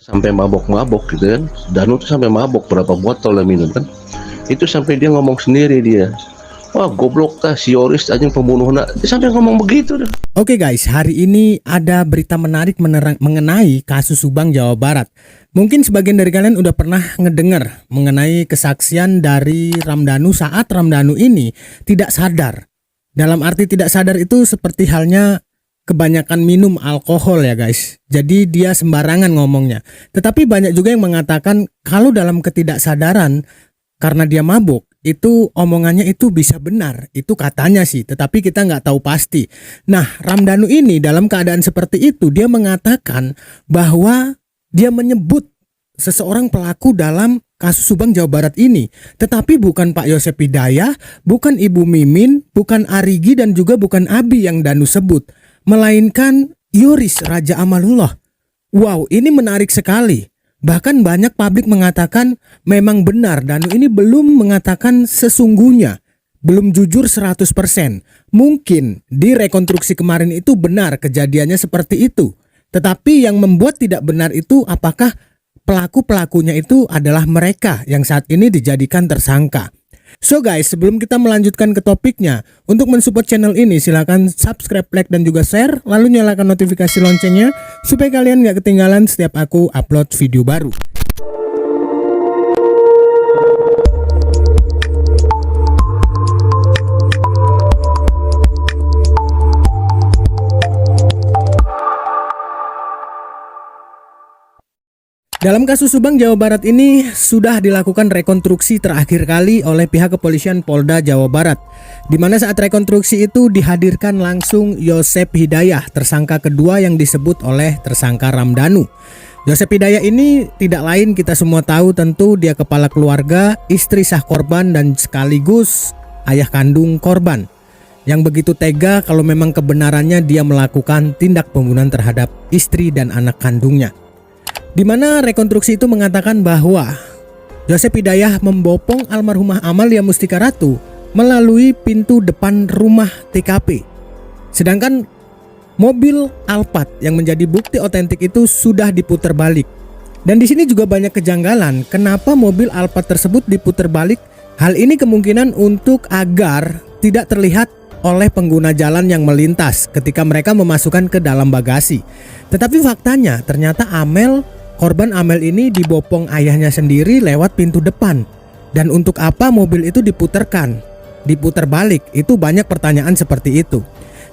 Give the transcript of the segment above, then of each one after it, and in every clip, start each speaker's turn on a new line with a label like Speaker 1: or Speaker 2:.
Speaker 1: sampai mabok-mabok gitu kan. Danu tuh sampai mabok berapa botol lah minum kan. Itu sampai dia ngomong sendiri dia. Wah goblok tah si Yoris anjing pembunuh nak. Dia sampai ngomong begitu dah.
Speaker 2: Oke guys, hari ini ada berita menarik mengenai kasus Subang, Jawa Barat. Mungkin sebagian dari kalian udah pernah ngedengar mengenai kesaksian dari Ramdhanu saat Ramdhanu ini tidak sadar. Dalam arti tidak sadar itu seperti halnya kebanyakan minum alkohol ya guys. Jadi dia sembarangan ngomongnya. Tetapi banyak juga yang mengatakan kalau dalam ketidaksadaran karena dia mabuk, itu omongannya itu bisa benar, itu katanya sih, tetapi kita nggak tahu pasti. Nah, Ramdhanu ini dalam keadaan seperti itu, dia mengatakan bahwa dia menyebut seseorang pelaku dalam kasus Subang, Jawa Barat ini, tetapi bukan Pak Yosep Hidayah, bukan Ibu Mimin, bukan Arigi, dan juga bukan Abi yang Danu sebut, melainkan Yoris Raja Amalullah. Wow, ini menarik sekali. Bahkan banyak publik mengatakan memang benar Danu ini belum mengatakan sesungguhnya, belum jujur 100%. Mungkin di rekonstruksi kemarin itu benar kejadiannya seperti itu. Tetapi yang membuat tidak benar itu apakah pelaku-pelakunya itu adalah mereka yang saat ini dijadikan tersangka. So guys, sebelum kita melanjutkan ke topiknya, untuk mensupport channel ini silahkan subscribe, like, dan juga share, lalu nyalakan notifikasi loncengnya supaya kalian gak ketinggalan setiap aku upload video baru. Dalam kasus Subang, Jawa Barat ini sudah dilakukan rekonstruksi terakhir kali oleh pihak kepolisian Polda Jawa Barat, di mana saat rekonstruksi itu dihadirkan langsung Yosep Hidayah, tersangka kedua yang disebut oleh tersangka Ramdhanu. Yosep Hidayah ini tidak lain, kita semua tahu tentu dia kepala keluarga, istri sah korban, dan sekaligus ayah kandung korban, yang begitu tega kalau memang kebenarannya dia melakukan tindak pembunuhan terhadap istri dan anak kandungnya. Di mana rekonstruksi itu mengatakan bahwa Yosep Hidayah membopong almarhumah Amalia Mustika Ratu melalui pintu depan rumah TKP. Sedangkan mobil Alphard yang menjadi bukti otentik itu sudah diputar balik. Dan di sini juga banyak kejanggalan kenapa mobil Alphard tersebut diputar balik. Hal ini kemungkinan untuk agar tidak terlihat oleh pengguna jalan yang melintas ketika mereka memasukkan ke dalam bagasi. Tetapi faktanya ternyata korban Amel ini dibopong ayahnya sendiri lewat pintu depan. Dan untuk apa mobil itu diputar balik? Itu banyak pertanyaan seperti itu.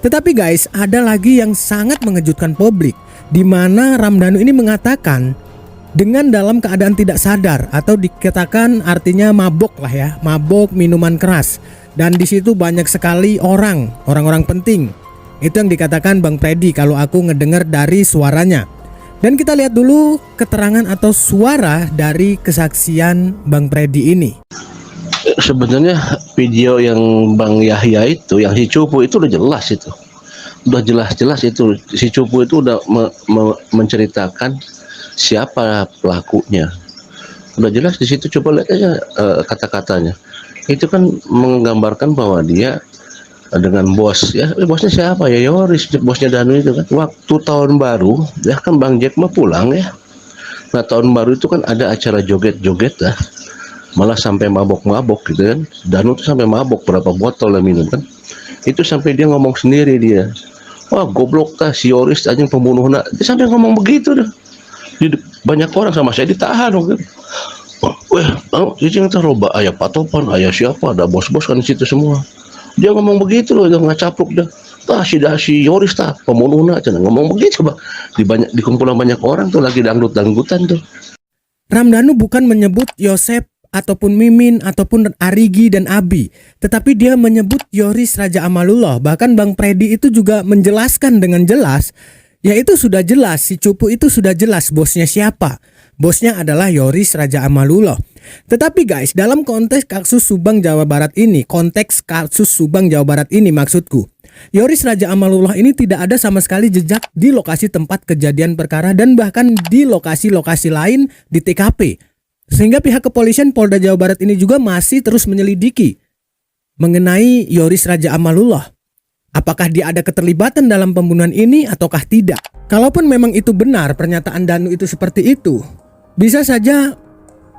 Speaker 2: Tetapi guys, ada lagi yang sangat mengejutkan publik, di mana Ramdhanu ini mengatakan dengan dalam keadaan tidak sadar, atau dikatakan artinya mabok lah ya, mabok minuman keras. Dan di situ banyak sekali orang-orang penting. Itu yang dikatakan Bang Freddy kalau aku ngedengar dari suaranya. Dan kita lihat dulu keterangan atau suara dari kesaksian Bang Freddy ini.
Speaker 1: Sebenarnya video yang Bang Yahya itu, yang si Cupu itu udah jelas itu. Udah jelas-jelas itu. Si Cupu itu udah menceritakan siapa pelakunya. Udah jelas di situ, coba lihat aja kata-katanya. Itu kan menggambarkan bahwa dia dengan bos ya, bosnya siapa ya, Yoris, bosnya Danu itu kan. Waktu tahun baru ya kan Bang Jack mah pulang ya. Nah tahun baru itu kan ada acara joget-joget lah, malah sampai mabok-mabok gitu kan. Danu tuh sampai mabok berapa botol lah minum kan. Itu sampai dia ngomong sendiri dia. Wah goblok tah si Yoris anjing pembunuh nak. Dia sampai ngomong begitu dah. Banyak orang sama saya ditahan gitu. Wah, cicing teh loba aya patopan, aya siapa, ada bos-bos kan di situ semua. Dia ngomong begitu loh, dia ngacapluk dah. Si Yoris tah pembunuhna cenah ngomong begitu, Bang. Di kumpulan banyak orang tuh lagi dangdut-dangdutan tuh.
Speaker 2: Ramdhanu bukan menyebut Yosep ataupun Mimin ataupun Arigi dan Abi, tetapi dia menyebut Yoris Raja Amalullah. Bahkan Bang Freddy itu juga menjelaskan dengan jelas, yaitu sudah jelas, si Cupu itu sudah jelas bosnya siapa. Bosnya adalah Yoris Raja Amalullah. Tetapi guys, dalam konteks kasus Subang Jawa Barat ini, maksudku, Yoris Raja Amalullah ini tidak ada sama sekali jejak di lokasi tempat kejadian perkara dan bahkan di lokasi-lokasi lain di TKP. Sehingga pihak kepolisian Polda Jawa Barat ini juga masih terus menyelidiki mengenai Yoris Raja Amalullah. Apakah dia ada keterlibatan dalam pembunuhan ini ataukah tidak? Kalaupun memang itu benar pernyataan Danu itu seperti itu, bisa saja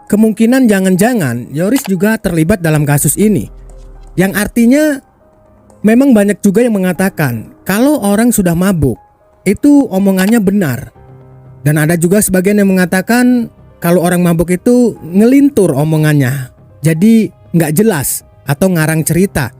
Speaker 2: kemungkinan jangan-jangan Yoris juga terlibat dalam kasus ini. Yang artinya memang banyak juga yang mengatakan kalau orang sudah mabuk itu omongannya benar. Dan ada juga sebagian yang mengatakan kalau orang mabuk itu ngelintur omongannya, jadi nggak jelas atau ngarang cerita.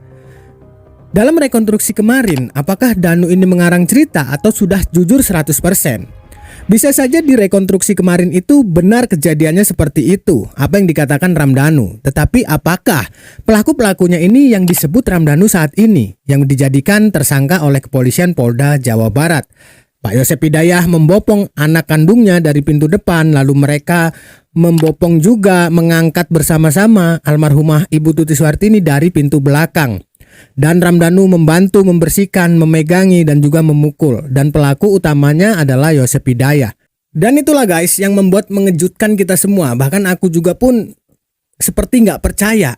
Speaker 2: Dalam rekonstruksi kemarin, apakah Danu ini mengarang cerita atau sudah jujur 100%? Bisa saja di rekonstruksi kemarin itu benar kejadiannya seperti itu, apa yang dikatakan Ramdhanu. Tetapi apakah pelaku-pelakunya ini yang disebut Ramdhanu saat ini, yang dijadikan tersangka oleh kepolisian Polda Jawa Barat? Pak Yosep Hidayah membopong anak kandungnya dari pintu depan, lalu mereka membopong juga mengangkat bersama-sama almarhumah Ibu Tuti Suhartini dari pintu belakang. Dan Ramdhanu membantu membersihkan, memegangi dan juga memukul. Dan pelaku utamanya adalah Yosep Hidayah. Dan itulah guys yang membuat mengejutkan kita semua. Bahkan aku juga pun seperti nggak percaya.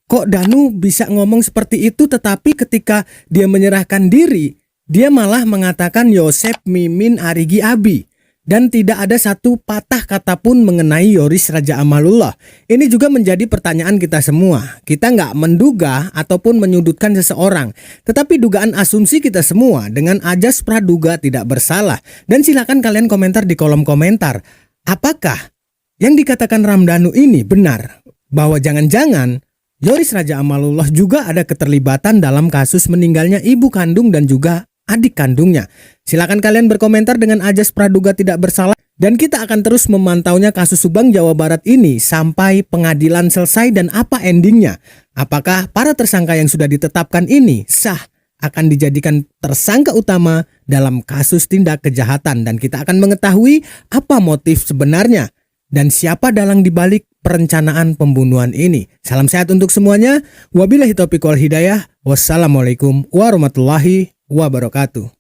Speaker 2: Kok Danu bisa ngomong seperti itu, tetapi ketika dia menyerahkan diri, dia malah mengatakan Yosep, Mimin, Arigi, Abi. Dan tidak ada satu patah kata pun mengenai Yoris Raja Amalullah. Ini juga menjadi pertanyaan kita semua. Kita nggak menduga ataupun menyudutkan seseorang. Tetapi dugaan asumsi kita semua dengan ajas praduga tidak bersalah. Dan silakan kalian komentar di kolom komentar. Apakah yang dikatakan Ramdhanu ini benar? Bahwa jangan-jangan Yoris Raja Amalullah juga ada keterlibatan dalam kasus meninggalnya ibu kandung dan juga adik kandungnya. Silakan kalian berkomentar dengan ajas praduga tidak bersalah. Dan kita akan terus memantaunya kasus Subang Jawa Barat ini sampai pengadilan selesai dan apa endingnya. Apakah para tersangka yang sudah ditetapkan ini sah akan dijadikan tersangka utama dalam kasus tindak kejahatan. Dan kita akan mengetahui apa motif sebenarnya dan siapa dalang dibalik perencanaan pembunuhan ini. Salam sehat untuk semuanya. Wabillahi taufiq wal hidayah. Wassalamualaikum warahmatullahi wabarakatuh.